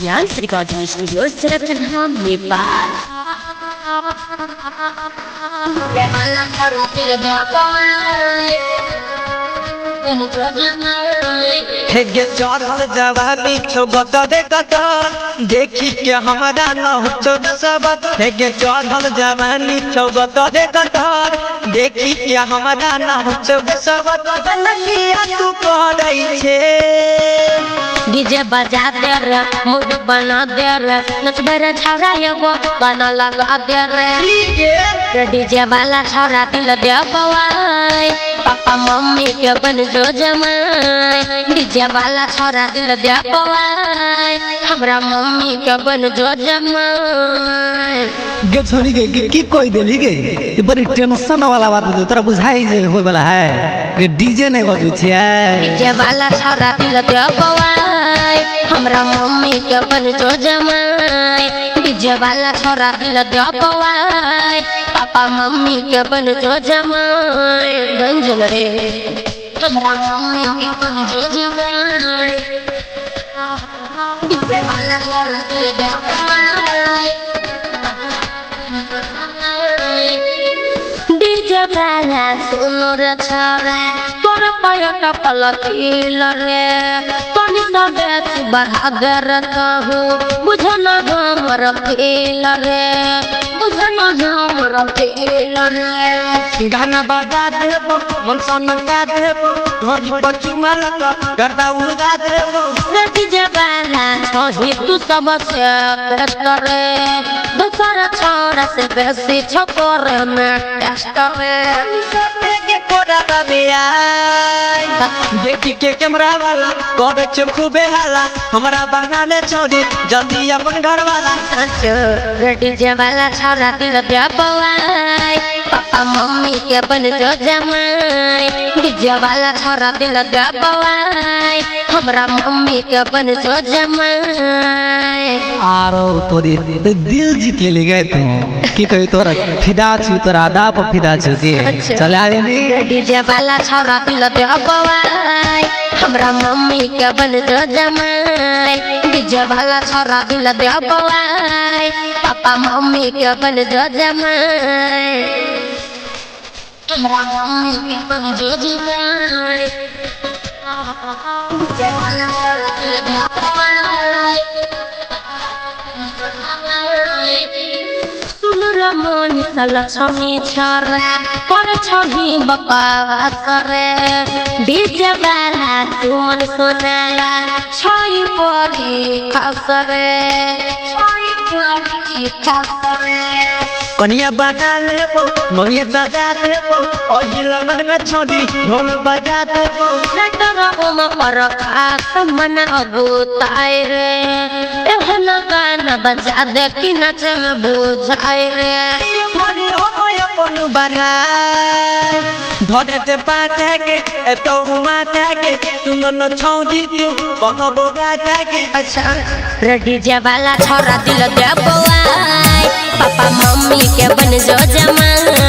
Yan, Recording Studios, Serakanham, Nepal. हेगे चढ़ल जवानी छौगत देखत देखी के हमारा न होतो सब हेगे चढ़ल जवानी छौगत देखत देखी के हमारा न होतो सब लगिया तू कहै छे डीजे बजा दे रे मूड बना दे रे नचबे रे छौरा एगो गाना लगा दे रे डीजे वाला छौरा दिल दे बवाई पापा मम्मी के बन जो जमाई डीजे वाला छौरा दिल दे बवाई हमरा मम्मी के बन जो जमाई गे छोरी गे की कोई देली गे ये बड़ी टेंशन वाला बात है तोरा बुझाई जे होय वाला है गे डीजे नहीं बजू छे डीजे वाला छौरा दिल दे बवाई हमरा मम्मी के बन जो जमाई डीजे वाला छौरा दिल दे बवाई पापा मम्मी के बन जो जमाई गंजल रे हमरा मम्मी के बन जो जमाई डीजे वाला छौरा दिल दे बवाई डीजे वाला सुनो रे छौरा तोर पायटा पलटिल रे तनी सबे बढ़ा दे रे कहू बुझे न हमर फील रे बुझे न हमर फील रे गाना बजा देबो मन सन गा देबो ढोल बच्चू मारत करदा उड़ा देबो रे डीजे वाला छोही तू सबसे बेटर रे दूसरा छोरा से बेसी छोकर में टेस्ट रे के कोड़ा बिया देखी के कैमरा वाला करे छे खूबे हाला हमरा बना ले छोड़ी जल्दी अपन घर वाला रे डीजे वाला छौरा दिल दे बवाई पापा मम्मी के बन जो जमाई डीजे वाला छौरा दिल दे बवाई हमरा मम्मी के बन जो जमाई आरो तोरी दिल जीत ले गए तू की कही तोरा फिदा छु तोरा आदा पर फिदा छु के चल आ रे डीजे वाला छौरा दिल दे बवाई हमरा मम्मी के बन जो जमाई डीजे वाला छौरा दिल दे बवाई पापा मम्मी के बन जो जमाई हमरा मम्मी के बन जो जमाई डीजे वाला छौरा दिल दे बवाई मन लक्ष्मी छोरा पर छोड़ी बका करे डीजे वाला सुन सुनाला छोई पड़ी खास रे छोई पड़ी खास रे कनिया बजा लेबो नोये बजा देबो ओहिला मन में छोड़ी ढोल बजा देबो नटरा म पर खास मन अबुताई रे एहना गाना बजा दे कि नच में बुझाई रे मनी हो या कोनु बना धरे ते पाटे के एतो हुआ के तुम न छोड़ी तू बनो बोगा के अच्छा रे डीजे वाला छौरा दिल दे बवाई पापा मम्मी के बन जो जमाई